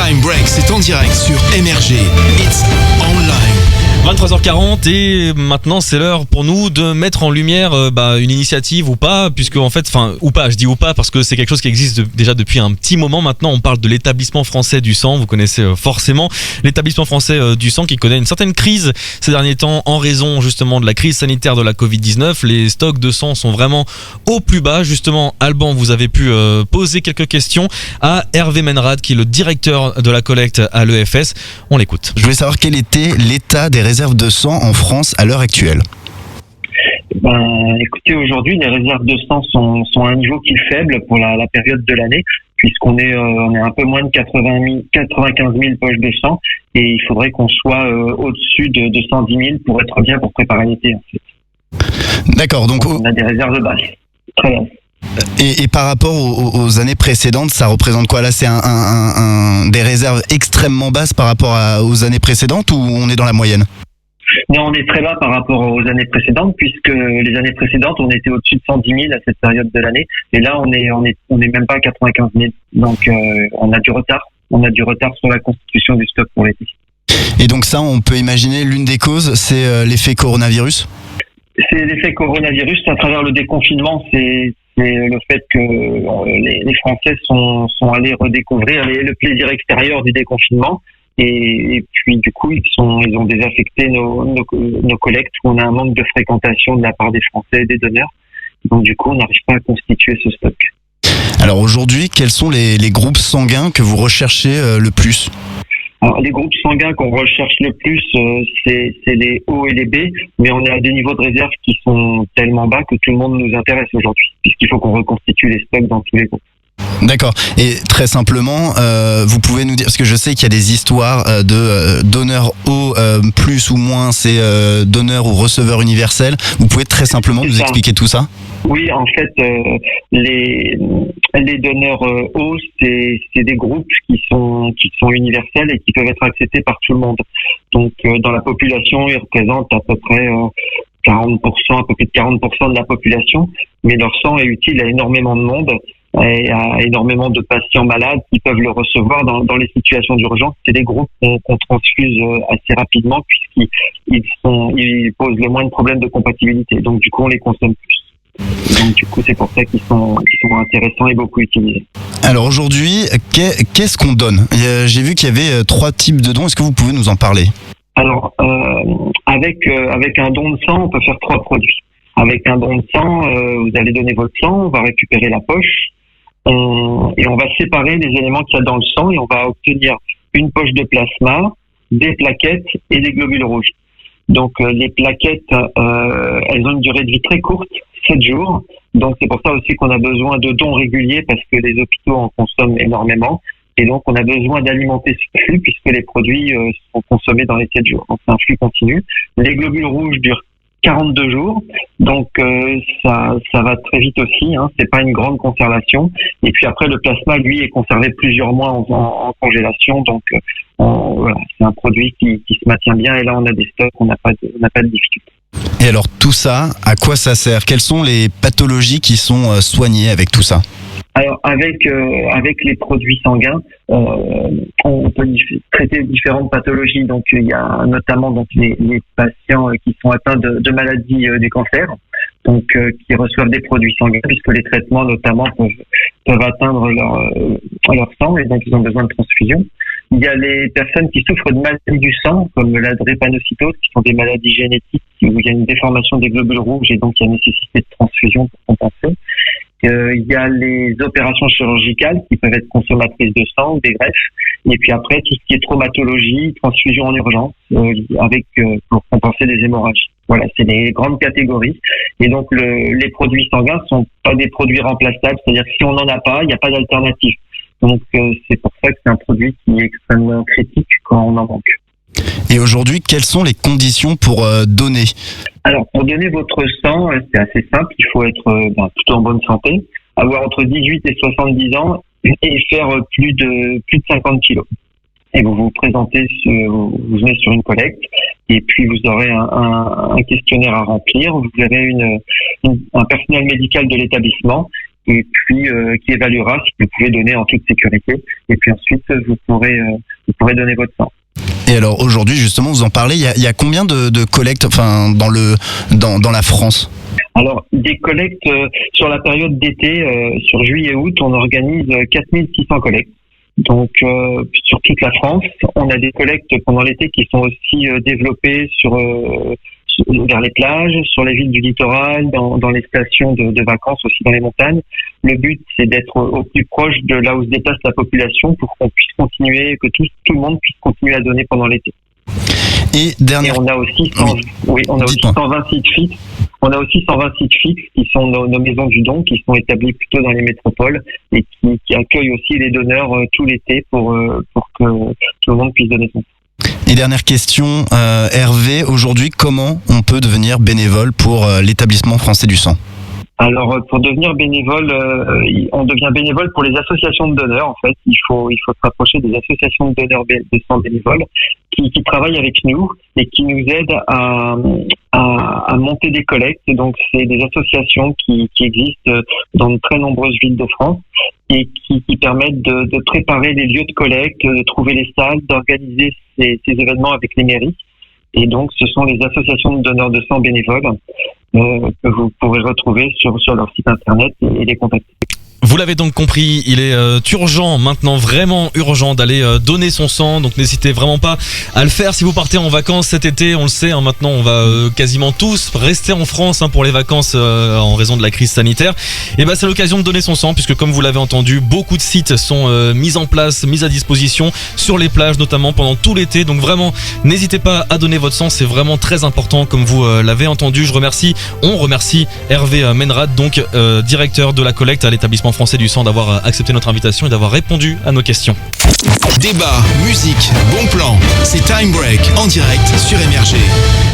Time Break, c'est en direct sur MRG. It's online. 23h40 et maintenant c'est l'heure pour nous de mettre en lumière une initiative ou pas, puisque en fait, je dis ou pas parce que c'est quelque chose qui existe déjà depuis un petit moment maintenant. On parle de l'établissement français du sang, vous connaissez forcément l'établissement français du sang qui connaît une certaine crise ces derniers temps en raison justement de la crise sanitaire de la Covid-19. Les stocks de sang sont vraiment au plus bas. Justement, Alban, vous avez pu poser quelques questions à Hervé Menrad qui est le directeur de la collecte à l'EFS. On l'écoute. Je voulais savoir quel était l'état des réserves de sang en France à l'heure actuelle. Écoutez, aujourd'hui, les réserves de sang sont à un niveau qui est faible pour la période de l'année, puisqu'on est un peu moins de 95 000 poches de sang, et il faudrait qu'on soit au-dessus de 110 000 pour être bien pour préparer l'été. En fait. D'accord, donc on a des réserves basses, très basses. Et par rapport aux années précédentes, ça représente quoi là? C'est des réserves extrêmement basses par rapport aux années précédentes, ou on est dans la moyenne? Non, on est très bas par rapport aux années précédentes, puisque les années précédentes, on était au-dessus de 110 000 à cette période de l'année. Et là, on est même pas à 95 000. Donc, on a du retard. On a du retard sur la constitution du stock pour l'été. Et donc ça, on peut imaginer l'une des causes, c'est l'effet coronavirus? C'est l'effet coronavirus à travers le déconfinement. C'est le fait que les Français sont allés redécouvrir le plaisir extérieur du déconfinement. Et puis du coup ils ont désaffecté nos collectes où on a un manque de fréquentation de la part des Français et des donneurs. Donc du coup on n'arrive pas à constituer ce stock. Alors aujourd'hui, quels sont les groupes sanguins que vous recherchez le plus? Alors, les groupes sanguins qu'on recherche le plus, c'est les O et les B, mais on est à des niveaux de réserve qui sont tellement bas que tout le monde nous intéresse aujourd'hui, puisqu'il faut qu'on reconstitue les stocks dans tous les groupes. D'accord. Et très simplement, vous pouvez nous dire, parce que je sais qu'il y a des histoires de donneurs O plus ou moins, c'est donneur ou receveur universel. Vous pouvez très simplement nous expliquer tout ça? Oui, en fait, les donneurs O, c'est des groupes qui sont universels et qui peuvent être acceptés par tout le monde. Donc, dans la population, ils représentent à peu près 40%, un peu plus de 40% de la population, mais leur sang est utile à énormément de monde et à énormément de patients malades qui peuvent le recevoir dans les situations d'urgence. C'est des groupes qu'on transfuse assez rapidement puisqu'ils posent le moins de problèmes de compatibilité. Donc, du coup, on les consomme plus. Donc du coup c'est pour ça qu'ils sont intéressants et beaucoup utilisés. Alors aujourd'hui, qu'est-ce qu'on donne? J'ai vu qu'il y avait 3 types de dons, est-ce que vous pouvez nous en parler? Alors avec un don de sang, on peut faire 3 produits. Avec un don de sang, vous allez donner votre sang, on va récupérer la poche et on va séparer les éléments qu'il y a dans le sang et on va obtenir une poche de plasma, des plaquettes et des globules rouges. Donc les plaquettes, elles ont une durée de vie très courte, 7 jours. Donc c'est pour ça aussi qu'on a besoin de dons réguliers parce que les hôpitaux en consomment énormément. Et donc on a besoin d'alimenter ce flux puisque les produits sont consommés dans les 7 jours. Donc c'est un flux continu. Les globules rouges durent 42 jours. Donc ça va très vite aussi. C'est pas une grande conservation. Et puis après le plasma, lui, est conservé plusieurs mois en congélation. Donc voilà, c'est un produit qui se maintient bien. Et là on a des stocks, on n'a pas de difficulté. Et alors tout ça, à quoi ça sert? Quelles sont les pathologies qui sont soignées avec tout ça? Alors avec les produits sanguins, on peut traiter différentes pathologies. Donc il y a notamment les patients qui sont atteints de maladies des cancers, donc qui reçoivent des produits sanguins puisque les traitements notamment peuvent atteindre leur sang et donc ils ont besoin de transfusion. Il y a les personnes qui souffrent de maladies du sang, comme la drépanocytose, qui sont des maladies génétiques où il y a une déformation des globules rouges et donc il y a nécessité de transfusion pour compenser. Il y a les opérations chirurgicales qui peuvent être consommatrices de sang ou des greffes. Et puis après, tout ce qui est traumatologie, transfusion en urgence, pour compenser des hémorragies. Voilà, c'est les grandes catégories. Et donc, les produits sanguins sont pas des produits remplaçables. C'est-à-dire que si on n'en a pas, il n'y a pas d'alternative. Donc, c'est pour ça que c'est un produit qui est extrêmement critique quand on en manque. Et aujourd'hui, quelles sont les conditions pour donner? Alors, pour donner votre sang, c'est assez simple. Il faut être plutôt en bonne santé, avoir entre 18 et 70 ans et faire plus de 50 kilos. Et vous vous présentez, vous venez sur une collecte et puis vous aurez un questionnaire à remplir. Vous verrez un personnel médical de l'établissement et puis qui évaluera si vous pouvez donner en toute sécurité. Et puis ensuite, vous pourrez donner votre sang. Et alors aujourd'hui, justement, vous en parlez, il y a combien de collectes, enfin, dans la France? Alors, des collectes sur la période d'été, sur juillet-août, on organise 4600 collectes. Donc, sur toute la France, on a des collectes pendant l'été qui sont aussi développées vers les plages, sur les villes du littoral, dans les stations de vacances, aussi dans les montagnes. Le but, c'est d'être au plus proche de là où se déplace la population pour qu'on puisse continuer, que tout le monde puisse continuer à donner pendant l'été. Et on a aussi 120 sites fixes. On a aussi 120 sites fixes qui sont nos maisons du don, qui sont établies plutôt dans les métropoles et qui accueillent aussi les donneurs tout l'été pour que tout le monde puisse donner son sang. Et dernière question, Hervé, aujourd'hui, comment on peut devenir bénévole pour l'établissement français du sang? Alors, pour devenir bénévole, on devient bénévole pour les associations de donneurs. En fait, il faut se rapprocher des associations de donneurs de sang bénévoles qui travaillent avec nous et qui nous aident à monter des collectes. Donc, c'est des associations qui existent dans de très nombreuses villes de France et qui permettent de préparer les lieux de collecte, de trouver les salles, d'organiser ces événements avec les mairies. Et donc, ce sont les associations de donneurs de sang bénévoles que vous pourrez retrouver sur leur site internet et les contacter. Vous l'avez donc compris, il est urgent maintenant, vraiment urgent d'aller donner son sang, donc n'hésitez vraiment pas à le faire si vous partez en vacances cet été. On le sait, maintenant on va quasiment tous rester en France pour les vacances en raison de la crise sanitaire. Et c'est l'occasion de donner son sang puisque comme vous l'avez entendu, beaucoup de sites sont mis en place, mis à disposition sur les plages notamment pendant tout l'été. Donc vraiment, n'hésitez pas à donner votre sang, c'est vraiment très important comme vous l'avez entendu. On remercie Hervé Menrad, donc directeur de la collecte à l'établissement français du sang, d'avoir accepté notre invitation et d'avoir répondu à nos questions. Débat, musique, bon plan, c'est Time Break en direct sur MRG.